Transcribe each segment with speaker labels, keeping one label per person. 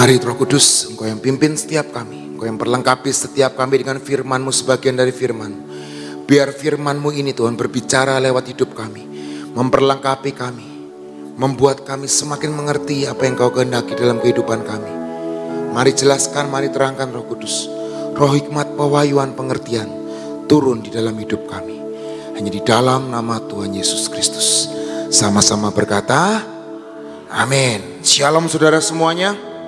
Speaker 1: Mari Roh Kudus, Engkau yang pimpin setiap kami, Engkau yang perlengkapi setiap kami dengan firman-Mu, sebagian dari firman-Mu. Biar firman-Mu ini Tuhan berbicara lewat hidup kami, memperlengkapi kami, membuat kami semakin mengerti apa yang Kau kehendaki dalam kehidupan kami. Mari jelaskan, mari terangkan Roh Kudus. Roh hikmat, pewahyuan, pengertian turun di dalam hidup kami. Hanya di dalam nama Tuhan Yesus Kristus. Sama-sama berkata, amin. Shalom saudara semuanya.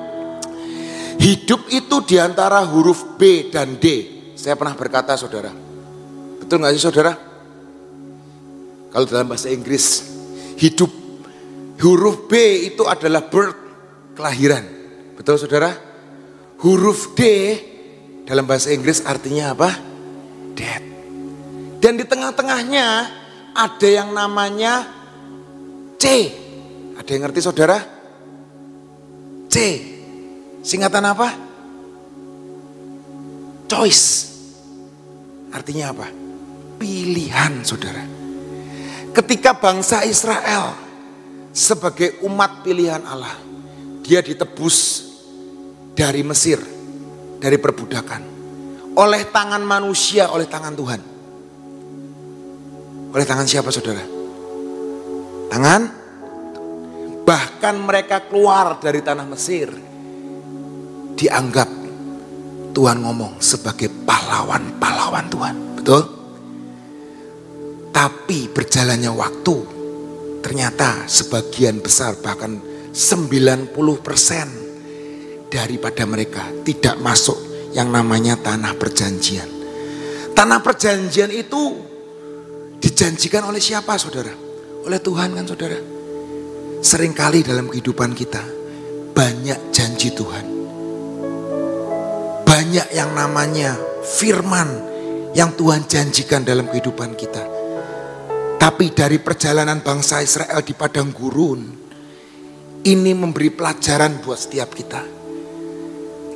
Speaker 1: Hidup itu diantara huruf B dan D. Saya pernah berkata saudara. Betul gak sih saudara? Kalau dalam bahasa Inggris, hidup. Huruf B itu adalah birth, kelahiran. Betul saudara? Huruf D dalam bahasa Inggris artinya apa? Death. Dan di tengah-tengahnya ada yang namanya C. Ada yang ngerti saudara? C. Singkatan apa? Choice. Artinya apa? Pilihan saudara. Ketika bangsa Israel sebagai umat pilihan Allah, dia ditebus dari Mesir, dari perbudakan, oleh tangan manusia, oleh tangan Tuhan. Oleh tangan siapa saudara? Tangan. Bahkan mereka keluar dari tanah Mesir, dianggap Tuhan ngomong sebagai pahlawan-pahlawan Tuhan. Betul? Tapi berjalannya waktu, ternyata sebagian besar, bahkan 90% daripada mereka tidak masuk yang namanya tanah perjanjian. Tanah perjanjian itu dijanjikan oleh siapa saudara? Oleh Tuhan kan saudara? Seringkali dalam kehidupan kita banyak janji Tuhan. Banyak yang namanya firman yang Tuhan janjikan dalam kehidupan kita. Tapi dari perjalanan bangsa Israel di padang gurun, ini memberi pelajaran buat setiap kita.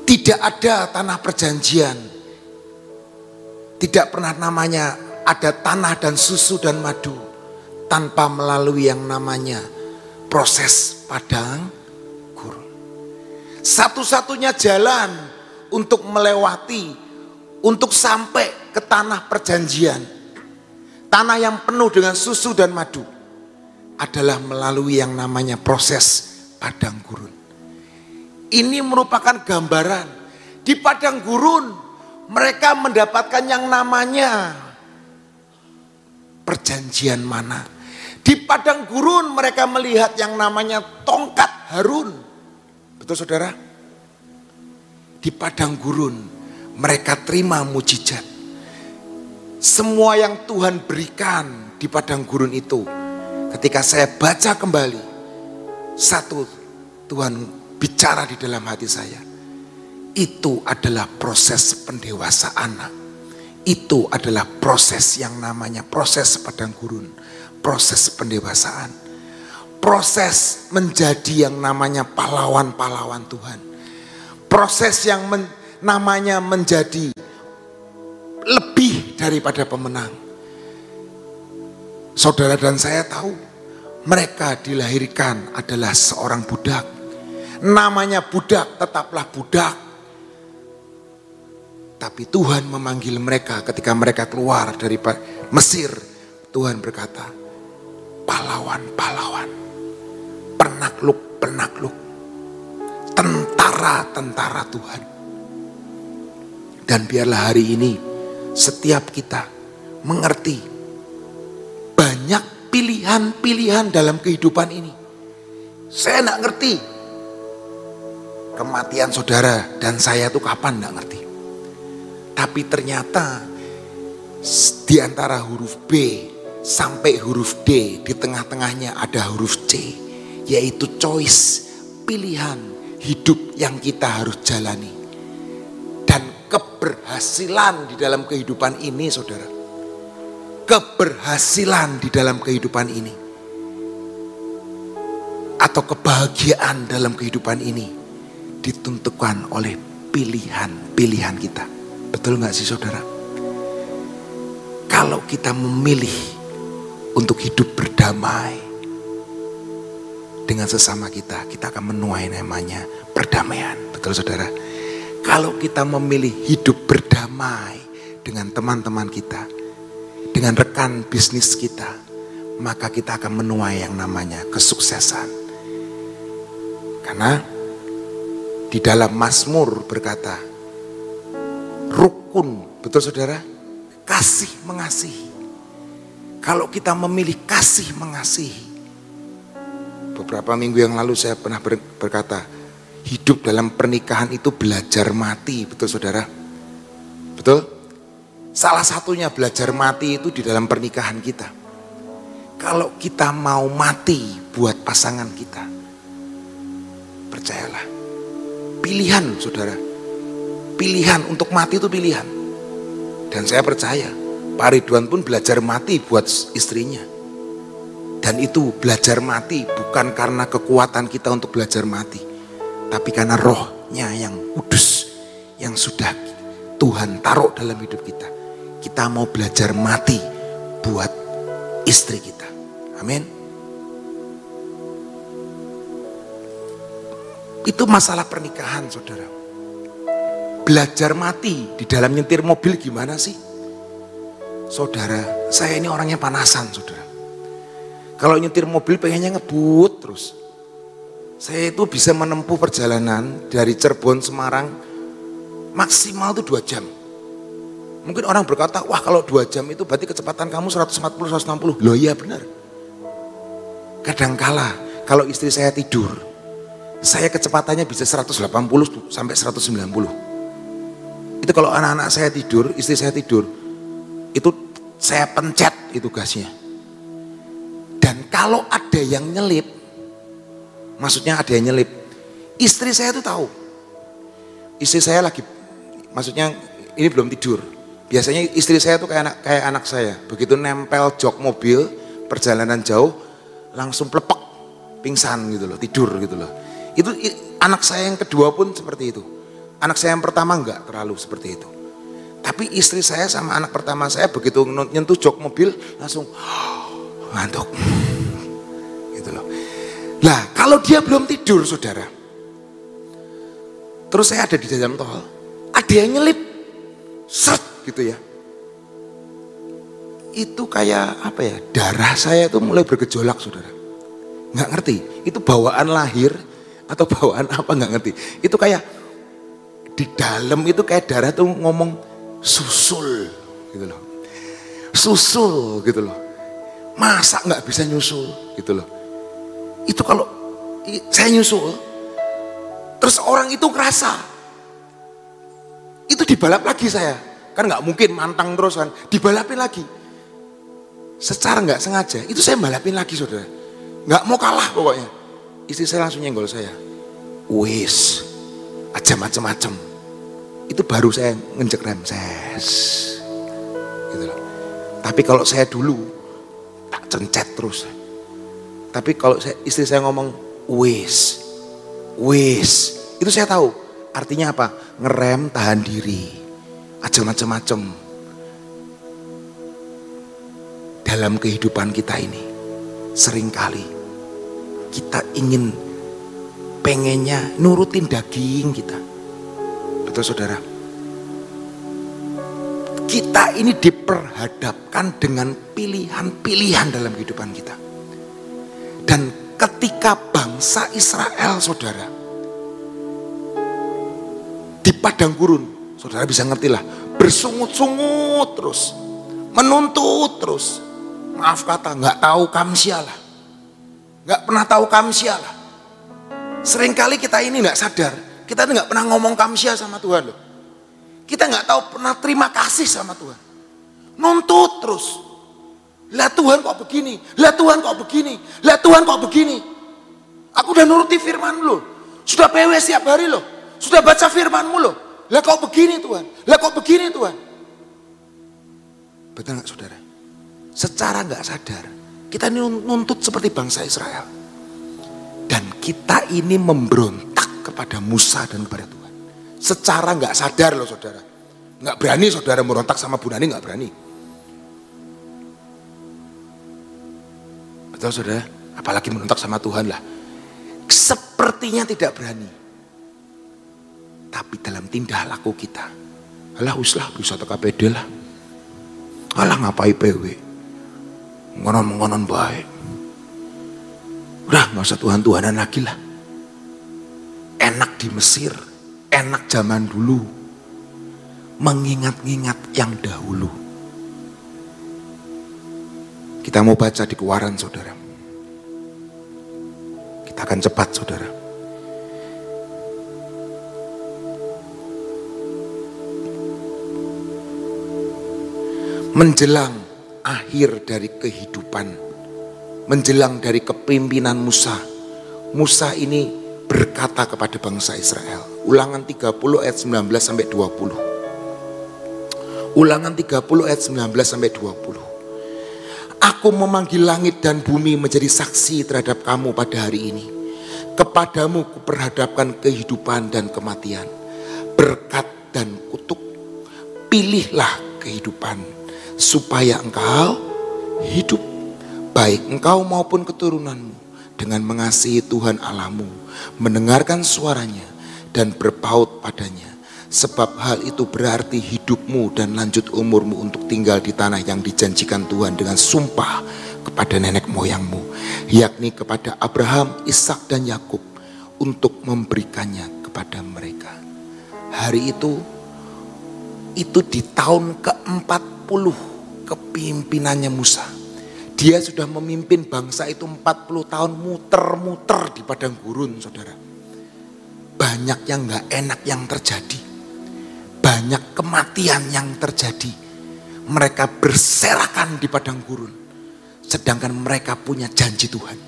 Speaker 1: Tidak ada tanah perjanjian. Tidak pernah namanya ada tanah dan susu dan madu tanpa melalui yang namanya proses padang gurun. Satu-satunya jalan untuk melewati, untuk sampai ke tanah perjanjian, tanah yang penuh dengan susu dan madu, adalah melalui yang namanya proses padang gurun. Ini merupakan gambaran. Di padang gurun mereka mendapatkan yang namanya perjanjian mana. Di padang gurun mereka melihat yang namanya tongkat Harun. Betul saudara? Di padang gurun mereka terima mujizat. Semua yang Tuhan berikan di padang gurun itu, ketika saya baca kembali, satu, Tuhan bicara di dalam hati saya. Itu adalah proses pendewasaan. Itu adalah proses yang namanya proses padang gurun. Proses pendewasaan. Proses menjadi yang namanya pahlawan-pahlawan Tuhan. Proses yang namanya menjadi lebih daripada pemenang. Saudara dan saya tahu, mereka dilahirkan adalah seorang budak. Namanya budak, tetaplah budak. Tapi Tuhan memanggil mereka ketika mereka keluar dari Mesir. Tuhan berkata, pahlawan-pahlawan, penakluk-penakluk, tentara-tentara Tuhan. Dan biarlah hari ini setiap kita mengerti banyak pilihan-pilihan dalam kehidupan ini. Saya tidak ngerti kematian saudara dan saya itu kapan, tidak ngerti. Tapi ternyata di antara huruf B sampai huruf D, di tengah-tengahnya ada huruf C, yaitu choice, pilihan hidup yang kita harus jalani. Dan keberhasilan di dalam kehidupan ini saudara, keberhasilan di dalam kehidupan ini, atau kebahagiaan dalam kehidupan ini ditentukan oleh pilihan-pilihan kita. Betul gak sih saudara? Kalau kita memilih untuk hidup berdamai, dengan sesama kita akan menuai namanya perdamaian. Betul saudara? Kalau kita memilih hidup berdamai dengan teman-teman kita, dengan rekan bisnis kita, maka kita akan menuai yang namanya kesuksesan. Karena di dalam Mazmur berkata, rukun, betul saudara? Kasih mengasihi. Kalau kita memilih kasih mengasihi. Beberapa minggu yang lalu saya pernah berkata, hidup dalam pernikahan itu belajar mati, betul saudara? Betul? Salah satunya belajar mati itu di dalam pernikahan kita. Kalau kita mau mati buat pasangan kita, percayalah, pilihan saudara, pilihan untuk mati itu pilihan. Dan saya percaya Pak Ridwan pun belajar mati buat istrinya. Dan itu belajar mati bukan karena kekuatan kita untuk belajar mati, tapi karena rohnya yang kudus yang sudah Tuhan taruh dalam hidup kita. Kita mau belajar mati buat istri kita. Amin. Itu masalah pernikahan saudara. Belajar mati di dalam nyetir mobil gimana sih? Saudara, saya ini orangnya panasan saudara. Kalau nyetir mobil pengennya ngebut terus. Saya itu bisa menempuh perjalanan dari Cirebon Semarang maksimal itu 2 jam. Mungkin orang berkata, wah kalau 2 jam itu berarti kecepatan kamu 140-160. Loh iya benar. Kadangkala kalau istri saya tidur, saya kecepatannya bisa 180 sampai 190. Itu kalau anak-anak saya tidur, istri saya tidur, itu saya pencet itu gasnya. Dan kalau ada yang nyelip, maksudnya ada yang nyelip, istri saya tuh tahu. Istri saya lagi, maksudnya ini belum tidur. Biasanya istri saya tuh kayak anak saya. Begitu nempel jok mobil, perjalanan jauh, langsung plepek, pingsan gitu loh, tidur gitu loh. Itu anak saya yang kedua pun seperti itu. Anak saya yang pertama enggak terlalu seperti itu. Tapi istri saya sama anak pertama saya begitu nyentuh jok mobil, langsung ngantuk. Gitu loh. Nah, kalau dia belum tidur, saudara. Terus saya ada di dalam tol, ada yang nyelip. Seret gitu ya. Itu kayak apa ya? Darah saya itu mulai bergejolak, saudara. Nggak ngerti, itu bawaan lahir atau bawaan apa nggak ngerti. Itu kayak di dalam itu kayak darah tuh ngomong susul gitu loh. Susul gitu loh. Masa nggak bisa nyusul gitu loh. Itu kalau saya nyusul, terus orang itu ngerasa, itu dibalap lagi saya. Kan nggak mungkin mantang terus kan, dibalapin lagi. Secara nggak sengaja, itu saya balapin lagi saudara. Nggak mau kalah pokoknya. Istri saya langsung nyenggol saya. Wis, aja macem-macem. Itu baru saya nginjek rem, ses. Gitu loh. Tapi kalau saya dulu, tak cencet terus. Tapi kalau istri saya ngomong, wis, itu saya tahu. Artinya apa? Ngerem, tahan diri. Aja macem-macem. Dalam kehidupan kita ini, seringkali kita ingin pengennya nurutin daging kita. Betul saudara? Kita ini diperhadapkan dengan pilihan-pilihan dalam kehidupan kita. Dan ketika bangsa Israel saudara, di padang gurun, saudara bisa ngerti lah, bersungut-sungut terus, menuntut terus. Maaf kata, nggak tahu kamsialah, nggak pernah tahu kamsialah. Seringkali kita ini nggak sadar, kita nggak pernah ngomong kamsia sama Tuhan loh. Kita nggak tahu pernah terima kasih sama Tuhan. Nuntut terus. Lah Tuhan kok begini, lah Tuhan kok begini, lah Tuhan kok begini. Aku udah nuruti firman loh, sudah PW setiap hari loh, sudah baca firman-Mu loh. Lah kok begini Tuhan, lah kok begini Tuhan. Betul nggak saudara? Secara nggak sadar, kita ini nuntut seperti bangsa Israel. Dan kita ini memberontak kepada Musa dan kepada Tuhan. Secara nggak sadar loh saudara. Nggak berani saudara merontak sama Bu Nani, nggak berani. Betul saudara? Apalagi merontak sama Tuhan lah. sepertinya tidak berani. Tapi dalam tindak laku kita, alah uslah bisa teka pede lah. Alah ngapai pewe. Ngonon-ngonon baik. Udah gak usah Tuhan-Tuhanan lagi lah. Enak di Mesir, enak zaman dulu. Mengingat-ingat yang dahulu. Kita mau baca di Keluaran, saudara. Kita akan cepat, saudara. Menjelang akhir dari kehidupan, menjelang dari kepemimpinan Musa. Musa ini berkata kepada bangsa Israel. Ulangan 30 ayat 19 sampai 20. Ulangan 30 ayat 19 sampai 20. Aku memanggil langit dan bumi menjadi saksi terhadap kamu pada hari ini. Kepadamu kuperhadapkan kehidupan dan kematian, berkat dan kutuk. Pilihlah kehidupan supaya engkau hidup, baik engkau maupun keturunanmu, dengan mengasihi Tuhan Allahmu, mendengarkan suaranya dan berpaut padanya. Sebab hal itu berarti hidupmu dan lanjut umurmu untuk tinggal di tanah yang dijanjikan Tuhan dengan sumpah kepada nenek moyangmu, yakni kepada Abraham, Ishak dan Yakub, untuk memberikannya kepada mereka. Hari itu di tahun ke-40 kepemimpinannya Musa. Dia sudah memimpin bangsa itu 40 tahun muter-muter di padang gurun, saudara. Banyak yang gak enak yang terjadi. Banyak kematian yang terjadi. Mereka berserakan di padang gurun. Sedangkan mereka punya janji Tuhan.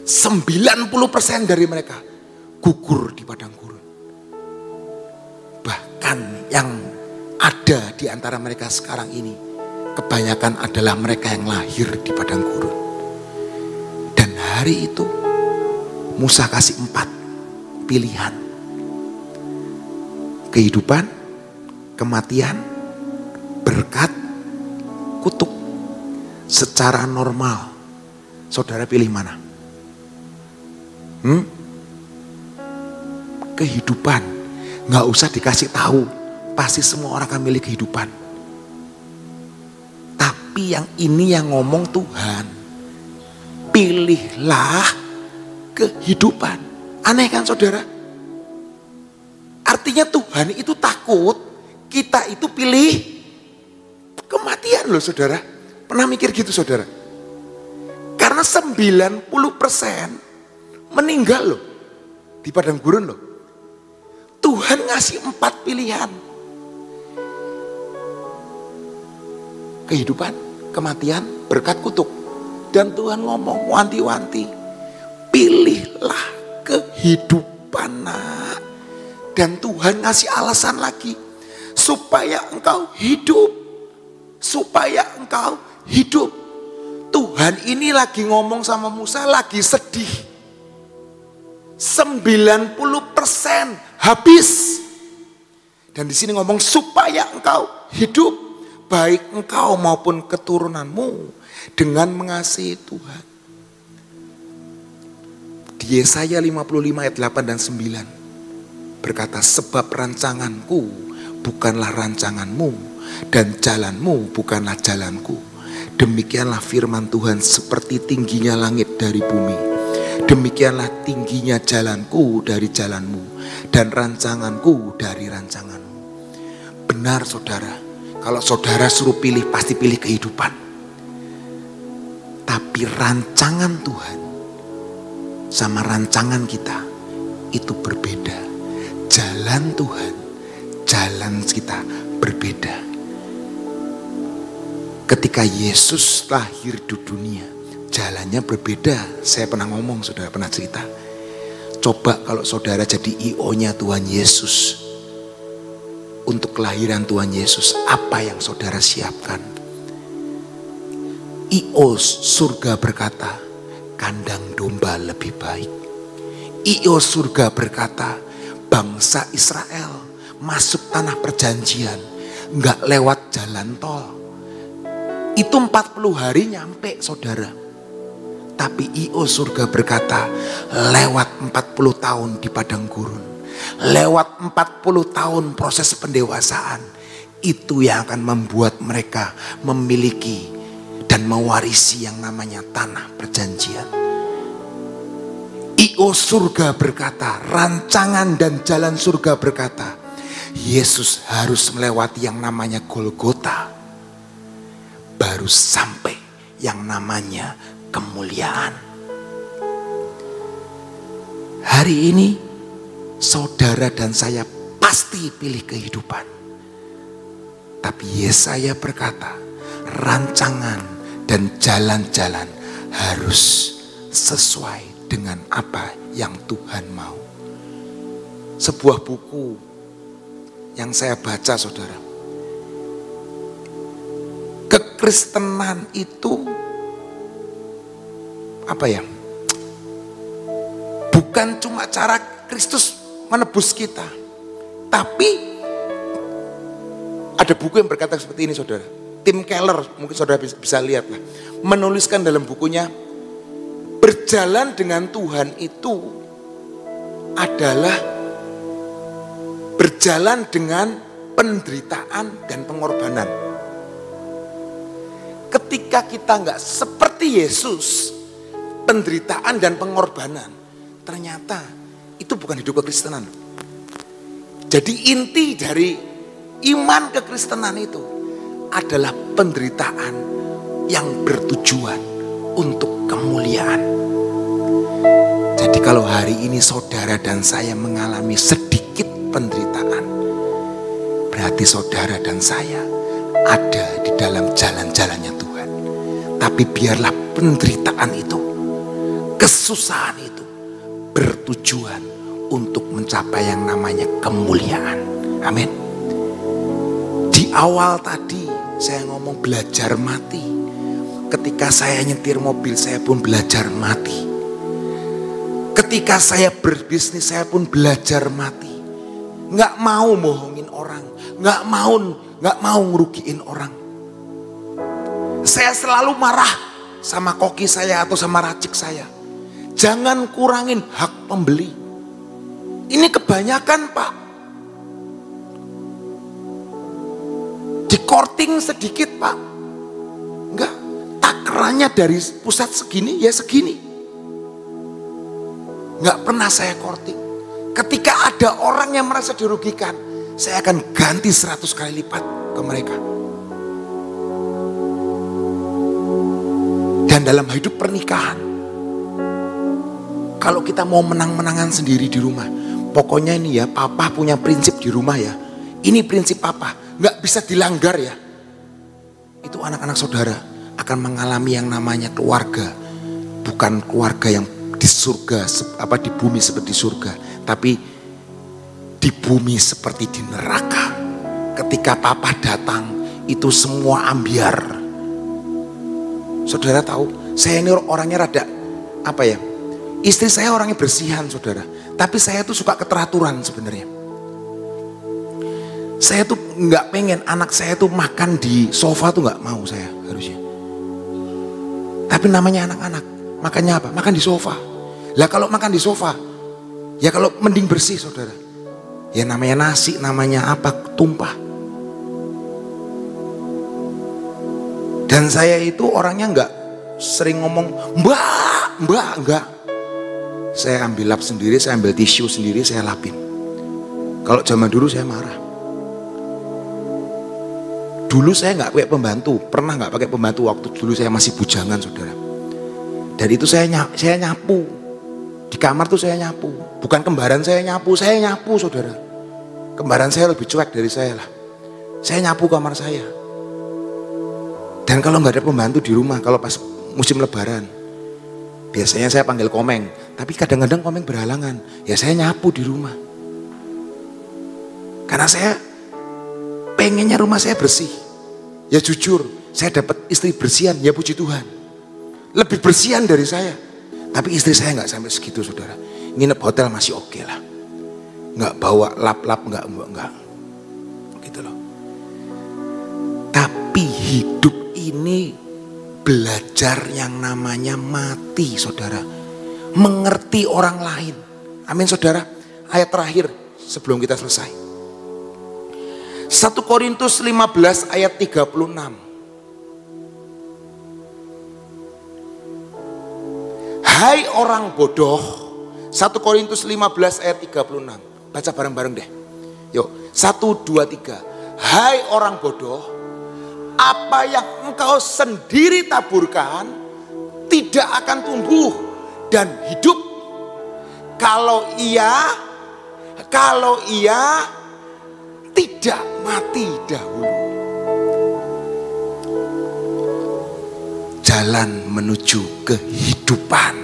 Speaker 1: 90% dari mereka gugur di padang gurun. Bahkan yang ada di antara mereka sekarang ini, kebanyakan adalah mereka yang lahir di padang gurun. Dan hari itu Musa kasih 4 pilihan. Kehidupan, kematian, berkat, kutuk. Secara normal, saudara pilih mana? Kehidupan, gak usah dikasih tahu. Pasti semua orang akan milih kehidupan. Tapi yang ini yang ngomong Tuhan. Pilihlah kehidupan. Aneh kan saudara? Artinya Tuhan itu takut kita itu pilih kematian loh saudara. Pernah mikir gitu saudara? Karena 90% meninggal loh di padang gurun loh. Tuhan ngasih 4 pilihan. Kehidupan, kematian, berkat, kutuk. Dan Tuhan ngomong wanti-wanti, pilihlah kehidupan nak. Dan Tuhan ngasih alasan lagi, supaya engkau hidup. Supaya engkau hidup. Tuhan ini lagi ngomong sama Musa, lagi sedih. 90% habis. Dan di sini ngomong supaya engkau hidup, baik engkau maupun keturunanmu, dengan mengasihi Tuhan. Di Yesaya 55 ayat 8 dan 9 berkata, sebab rancanganku bukanlah rancanganmu, dan jalanmu bukanlah jalanku. Demikianlah firman Tuhan, seperti tingginya langit dari bumi, demikianlah tingginya jalanku dari jalanmu, dan rancanganku dari rancanganmu. Benar saudara, kalau saudara suruh pilih, pasti pilih kehidupan. Tapi rancangan Tuhan sama rancangan kita itu berbeda. Jalan Tuhan, jalan kita berbeda. Ketika Yesus lahir di dunia, jalannya berbeda. Saya pernah ngomong, saudara pernah cerita. Coba kalau saudara jadi IO-nya Tuhan Yesus. Untuk kelahiran Tuhan Yesus, apa yang saudara siapkan? IO surga berkata, kandang domba lebih baik. IO surga berkata, bangsa Israel masuk tanah perjanjian, nggak lewat jalan tol. Itu 40 hari nyampe saudara. Tapi I.O. surga berkata, lewat 40 tahun di padang gurun, lewat 40 tahun proses pendewasaan, itu yang akan membuat mereka memiliki dan mewarisi yang namanya tanah perjanjian. I.O. surga berkata, rancangan dan jalan surga berkata, Yesus harus melewati yang namanya Golgota, baru sampai yang namanya kemuliaan. Hari ini saudara dan saya pasti pilih kehidupan. Tapi Yesaya berkata, rancangan dan jalan-jalan harus sesuai dengan apa yang Tuhan mau. Sebuah buku yang saya baca, saudara. Kekristenan itu bukan cuma cara Kristus menebus kita, tapi ada buku yang berkata seperti ini, saudara. Tim Keller, mungkin saudara bisa lihat lah, menuliskan dalam bukunya, berjalan dengan Tuhan itu adalah berjalan dengan penderitaan dan pengorbanan. Ketika kita nggak seperti Yesus, penderitaan dan pengorbanan, ternyata itu bukan hidup kekristenan. Jadi inti dari iman kekristenan itu adalah penderitaan yang bertujuan untuk kemuliaan. Jadi kalau hari ini saudara dan saya mengalami sedikit penderitaan, berarti saudara dan saya ada di dalam jalan-jalannya Tuhan. Tapi biarlah penderitaan itu, kesusahan itu bertujuan untuk mencapai yang namanya kemuliaan. Amin. Di awal tadi saya ngomong belajar mati. Ketika saya nyetir mobil, saya pun belajar mati. Ketika saya berbisnis, saya pun belajar mati. Nggak mau bohongin orang, nggak mau ngerugiin orang. Saya selalu marah sama koki saya atau sama racik saya. Jangan kurangin hak pembeli. Ini kebanyakan, Pak. Dikorting sedikit, Pak. Enggak, takarannya dari pusat segini ya segini. Enggak pernah saya korting. Ketika ada orang yang merasa dirugikan, saya akan ganti 100 kali lipat ke mereka. Dan dalam hidup pernikahan, kalau kita mau menang-menangan sendiri di rumah, pokoknya ini ya, papa punya prinsip di rumah ya. Ini prinsip papa, nggak bisa dilanggar ya. Itu anak-anak saudara akan mengalami yang namanya keluarga, bukan keluarga yang di surga, di bumi seperti surga, tapi di bumi seperti di neraka. Ketika papa datang, itu semua ambiar. Saudara tahu, saya ini orangnya rada istri saya orangnya bersihan, saudara. Tapi saya tuh suka keteraturan sebenarnya. Saya tuh nggak pengen anak saya tuh makan di sofa tuh, nggak mau saya harusnya. Tapi namanya anak-anak, makannya apa? Makan di sofa. Lah kalau makan di sofa, ya kalau mending bersih, saudara. Ya namanya nasi, namanya apa, tumpah. Dan saya itu orangnya nggak sering ngomong mbak, enggak. Saya ambil lap sendiri, saya ambil tisu sendiri, saya lapin. Kalau zaman dulu saya marah. Dulu saya nggak pakai pembantu, pernah nggak pakai pembantu waktu dulu saya masih bujangan, saudara. Dan itu saya nyapu. Di kamar tuh saya nyapu. Bukan kembaran saya nyapu, saudara. Kembaran saya lebih cuek dari saya lah. Saya nyapu kamar saya. Dan kalau nggak ada pembantu di rumah, kalau pas musim lebaran, biasanya saya panggil Komeng. Tapi kadang-kadang Komeng berhalangan, ya saya nyapu di rumah. Karena saya pengennya rumah saya bersih. Ya jujur, saya dapat istri bersihan, ya puji Tuhan. Lebih bersihan dari saya. Tapi istri saya nggak sampai segitu, saudara. Nginep hotel masih oke lah. Nggak bawa lap-lap, nggak. Gitu loh. Tapi hidup ini belajar yang namanya mati, saudara. Mengerti orang lain. Amin, saudara. Ayat terakhir sebelum kita selesai. 1 Korintus 15 ayat 36. Hai orang bodoh. 1 Korintus 15 ayat 36. Baca bareng-bareng deh. Yuk, 1, 2, 3. Hai orang bodoh, apa yang engkau sendiri taburkan tidak akan tumbuh dan hidup. Kalau ia tidak mati dahulu. Jalan menuju kehidupan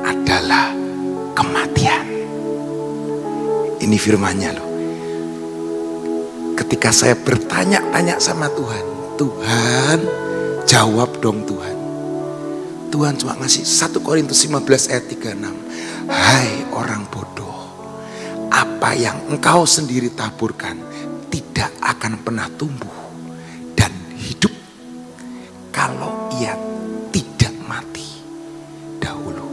Speaker 1: adalah kematian. Ini firman-Nya loh. Ketika saya bertanya-tanya sama Tuhan, Tuhan jawab dong Tuhan. Tuhan cuma ngasih 1 Korintus 15 ayat 36. Hai orang bodoh, apa yang engkau sendiri taburkan tidak akan pernah tumbuh dan hidup kalau ia tidak mati dahulu.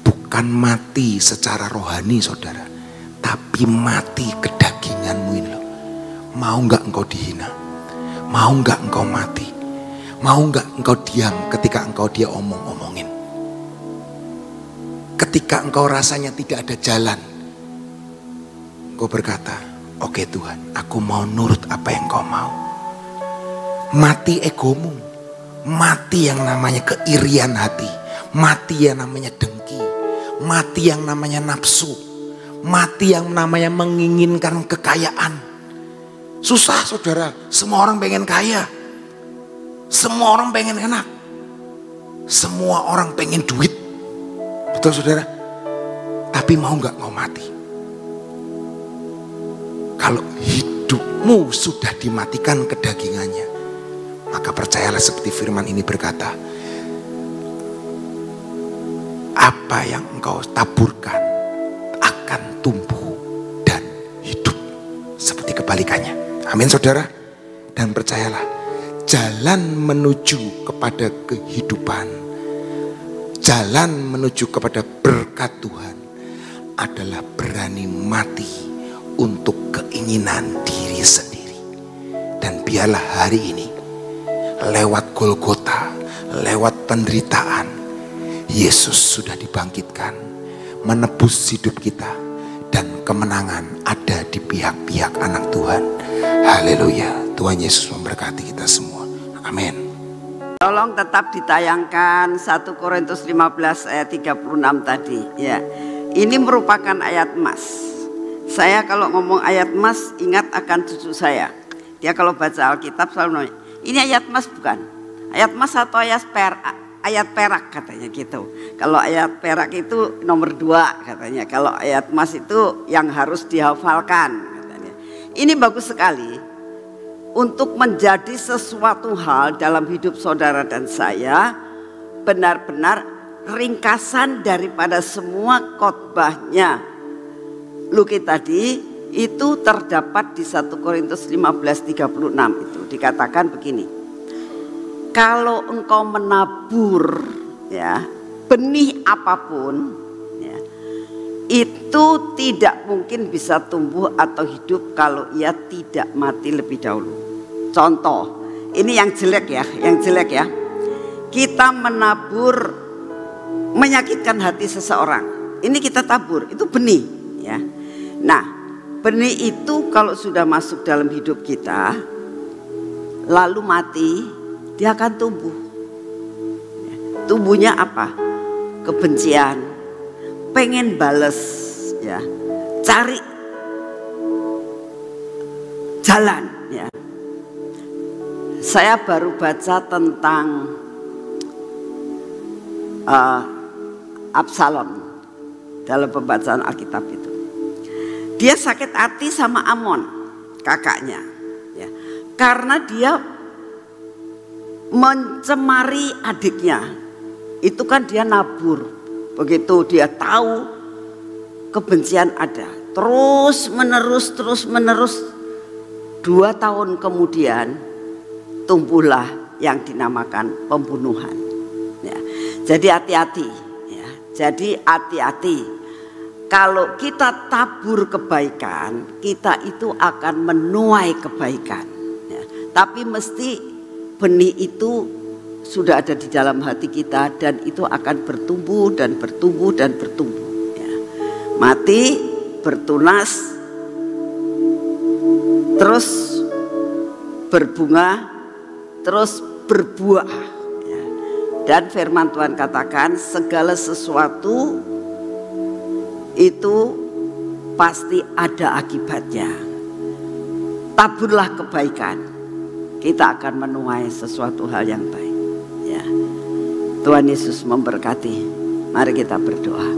Speaker 1: Bukan mati secara rohani, saudara, tapi mati kedaginganmu ini loh. Mau nggak engkau dihina? Mau nggak engkau mati? Mau nggak engkau diam ketika engkau dia omong-omongin? Ketika engkau rasanya tidak ada jalan, engkau berkata, oke Tuhan, aku mau nurut apa yang engkau mau. Mati egomu, mati yang namanya keirian hati, mati yang namanya dengki, mati yang namanya nafsu, mati yang namanya menginginkan kekayaan. Susah, saudara, semua orang pengen kaya, semua orang pengen enak, semua orang pengen duit. Betul, saudara? Tapi mau gak mau mati? Kalau hidupmu sudah dimatikan kedagingannya, maka percayalah seperti firman ini berkata, apa yang engkau taburkan akan tumbuh dan hidup. Seperti kebalikannya. Amin, saudara. Dan percayalah, jalan menuju kepada kehidupan, jalan menuju kepada berkat Tuhan adalah berani mati untuk keinginan diri sendiri. Dan biarlah hari ini lewat Golgota, lewat penderitaan, Yesus sudah dibangkitkan, menebus hidup kita, dan kemenangan ada di pihak-pihak anak Tuhan. Haleluya. Tuhan Yesus memberkati kita semua. Amin.
Speaker 2: Tolong tetap ditayangkan 1 Korintus 15 ayat 36 tadi ya. Ini merupakan ayat emas. Saya kalau ngomong ayat emas ingat akan cucu saya. Dia kalau baca Alkitab selalu nanya, ini ayat emas bukan? Ayat emas atau ayat perak katanya gitu. Kalau ayat perak itu nomor 2 katanya. Kalau ayat emas itu yang harus dihafalkan katanya. Ini bagus sekali untuk menjadi sesuatu hal dalam hidup saudara dan saya, benar-benar ringkasan daripada semua khotbahnya Luki tadi itu terdapat di 1 Korintus 15:36 itu dikatakan begini. Kalau engkau menabur ya benih apapun ya, itu tidak mungkin bisa tumbuh atau hidup kalau ia tidak mati lebih dahulu. Contoh, ini yang jelek ya, ya. Kita menabur menyakitkan hati seseorang. Ini kita tabur, itu benih ya. Nah, benih itu kalau sudah masuk dalam hidup kita lalu mati, dia akan tumbuh. Tumbuhnya apa? Kebencian, pengen bales ya, cari jalan ya. Saya baru baca tentang Absalom dalam pembacaan Alkitab itu. Dia sakit hati sama Amnon, kakaknya ya, karena dia mencemari adiknya. Itu kan dia nabur. Begitu dia tahu kebencian ada, terus menerus 2 tahun kemudian tumbuhlah yang dinamakan pembunuhan. Ya. Jadi hati-hati. Ya. Jadi hati-hati. Kalau kita tabur kebaikan, kita itu akan menuai kebaikan. Ya. Tapi mesti benih itu sudah ada di dalam hati kita dan itu akan bertumbuh dan bertumbuh dan bertumbuh. Ya. Mati, bertunas, terus berbunga, terus berbuah. Ya. Dan firman Tuhan katakan segala sesuatu itu pasti ada akibatnya. Taburlah kebaikan, kita akan menuai sesuatu hal yang baik. Ya. Tuhan Yesus memberkati. Mari kita berdoa.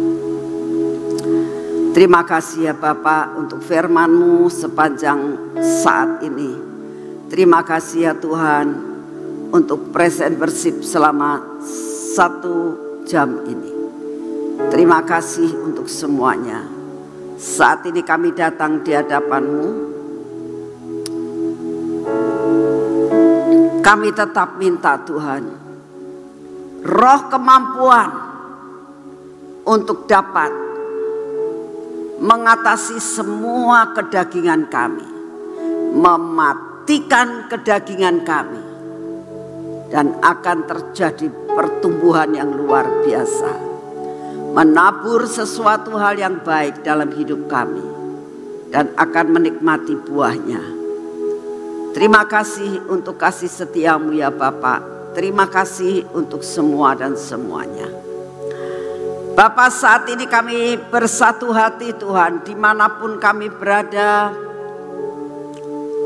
Speaker 2: Terima kasih ya Bapak untuk firman-Mu sepanjang saat ini. Terima kasih ya Tuhan untuk present worship selama 1 jam ini. Terima kasih untuk semuanya. Saat ini kami datang di hadapan-Mu. Kami tetap minta Tuhan, roh kemampuan untuk dapat mengatasi semua kedagingan kami, mematikan kedagingan kami, dan akan terjadi pertumbuhan yang luar biasa. Menabur sesuatu hal yang baik dalam hidup kami dan akan menikmati buahnya. Terima kasih untuk kasih setia-Mu ya Bapak. Terima kasih untuk semua dan semuanya. Bapak, saat ini kami bersatu hati Tuhan, dimanapun kami berada.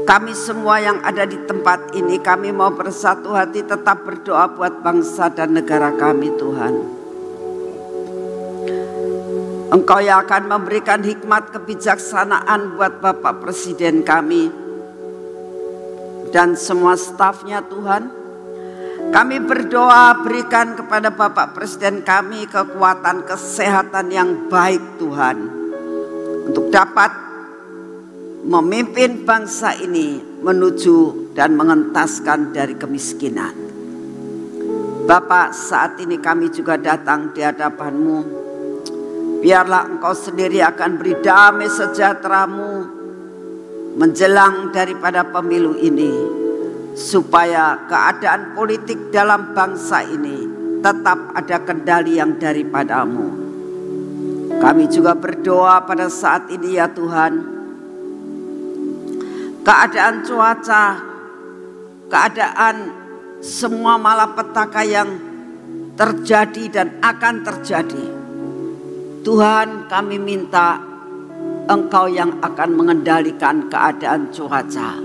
Speaker 2: Kami semua yang ada di tempat ini, kami mau bersatu hati tetap berdoa buat bangsa dan negara kami Tuhan. Engkau yang akan memberikan hikmat kebijaksanaan buat Bapak Presiden kami dan semua stafnya Tuhan. Kami berdoa berikan kepada Bapak Presiden kami kekuatan kesehatan yang baik Tuhan, untuk dapat memimpin bangsa ini menuju dan mengentaskan dari kemiskinan. Bapak, saat ini kami juga datang di hadapan-Mu. Biarlah Engkau sendiri akan beri damai sejahtera-Mu menjelang daripada pemilu ini, supaya keadaan politik dalam bangsa ini tetap ada kendali yang daripada-Mu. Kami juga berdoa pada saat ini ya Tuhan, keadaan cuaca, keadaan semua malapetaka yang terjadi dan akan terjadi, Tuhan, kami minta Engkau yang akan mengendalikan keadaan cuaca,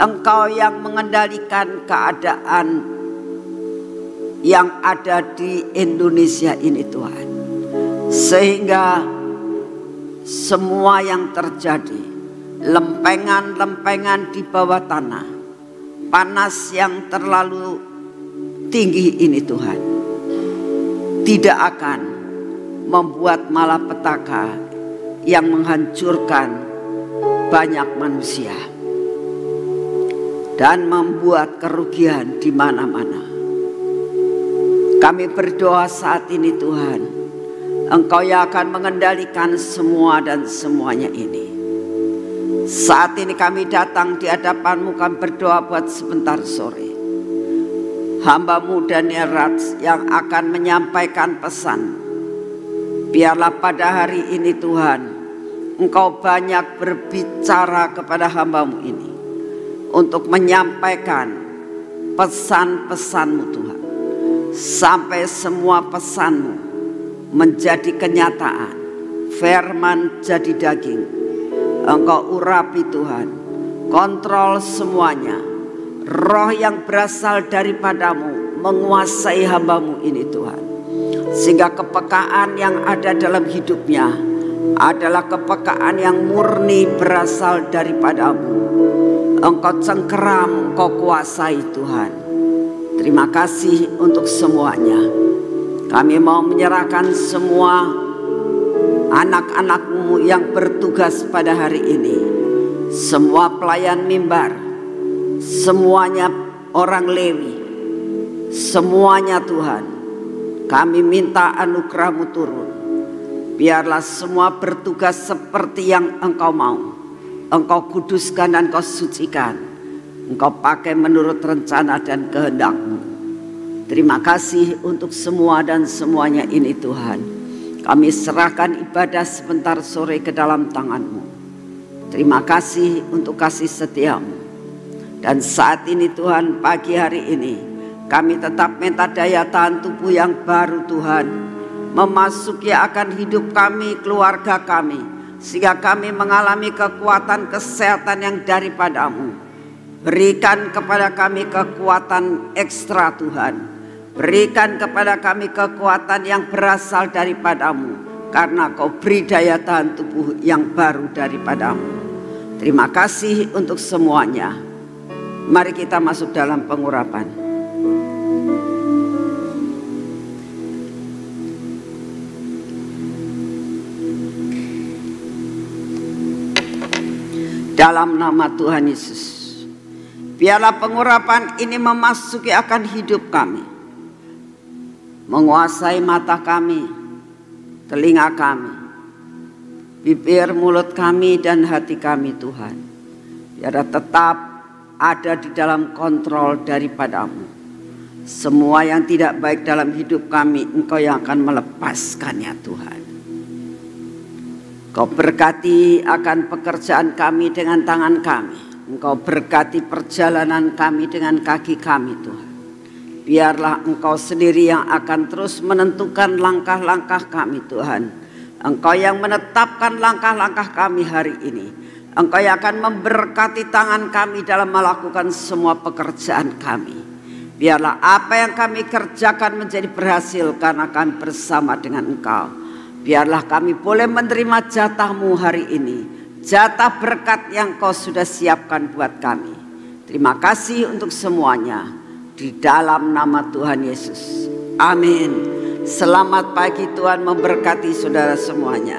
Speaker 2: Engkau yang mengendalikan keadaan yang ada di Indonesia ini Tuhan, sehingga semua yang terjadi, lempengan-lempengan di bawah tanah, panas yang terlalu tinggi ini Tuhan, tidak akan membuat malapetaka yang menghancurkan banyak manusia dan membuat kerugian di mana-mana. Kami berdoa saat ini Tuhan, Engkau yang akan mengendalikan semua dan semuanya ini. Saat ini kami datang di hadapan-Mu, kami berdoa buat sebentar sore. Hamba-Mu Daniel Rats yang akan menyampaikan pesan. Biarlah pada hari ini Tuhan, Engkau banyak berbicara kepada hamba-Mu ini untuk menyampaikan pesan-pesan-Mu Tuhan, sampai semua pesan-Mu menjadi kenyataan, firman jadi daging. Engkau urapi Tuhan, kontrol semuanya. Roh yang berasal daripada-Mu menguasai hamba-Mu ini Tuhan, sehingga kepekaan yang ada dalam hidupnya adalah kepekaan yang murni berasal daripada-Mu. Engkau cengkeram, Engkau kuasai Tuhan. Terima kasih untuk semuanya. Kami mau menyerahkan semua anak-anak-Mu yang bertugas pada hari ini, semua pelayan mimbar, semuanya orang Lewi, Semuanya Tuhan, kami minta anugerah-Mu turun. Biarlah semua bertugas seperti yang Engkau mau. Engkau kuduskan dan Engkau sucikan. Engkau pakai menurut rencana dan kehendak-Mu. Terima kasih untuk semua dan semuanya ini Tuhan. Kami serahkan ibadah sebentar sore ke dalam tangan-Mu. Terima kasih untuk kasih setia-Mu. Dan saat ini Tuhan, pagi hari ini kami tetap minta daya tahan tubuh yang baru Tuhan, memasuki akan hidup kami, keluarga kami, sehingga kami mengalami kekuatan kesehatan yang daripada-Mu. Berikan kepada kami kekuatan ekstra Tuhan. Berikan kepada kami kekuatan yang berasal daripada-Mu, karena Kau beri daya tahan tubuh yang baru daripada-Mu. Terima kasih untuk semuanya. Mari kita masuk dalam pengurapan. Dalam nama Tuhan Yesus, biarlah pengurapan ini memasuki akan hidup kami, menguasai mata kami, telinga kami, bibir, mulut kami, dan hati kami Tuhan. Biarlah tetap ada di dalam kontrol daripada-Mu. Semua yang tidak baik dalam hidup kami, Engkau yang akan melepaskannya Tuhan. Engkau berkati akan pekerjaan kami dengan tangan kami. Engkau berkati perjalanan kami dengan kaki kami Tuhan. Biarlah Engkau sendiri yang akan terus menentukan langkah-langkah kami Tuhan. Engkau yang menetapkan langkah-langkah kami hari ini. Engkau yang akan memberkati tangan kami dalam melakukan semua pekerjaan kami. Biarlah apa yang kami kerjakan menjadi berhasil karena kami bersama dengan Engkau. Biarlah kami boleh menerima jatah-Mu hari ini, jatah berkat yang Kau sudah siapkan buat kami. Terima kasih untuk semuanya, di dalam nama Tuhan Yesus. Amin. Selamat pagi, Tuhan memberkati saudara semuanya.